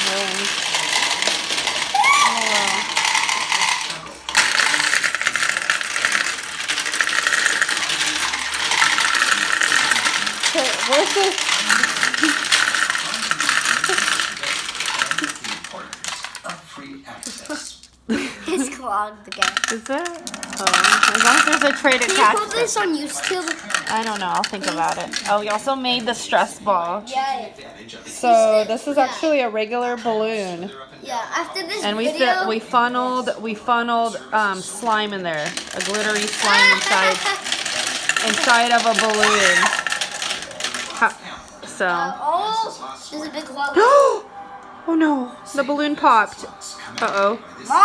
balloons. Okay, where's this? It's clogged again. Is it? Oh, as long as there's a tray to Can you catch put this it. on YouTube? I don't know. I'll think about it. Oh, we also made the stress ball. Yeah. So this is actually a regular balloon, Yeah. After this and video, we funneled slime in there, a glittery slime inside of a balloon. So. oh, there's a big clog. Oh no! The balloon popped. Uh oh. Mom.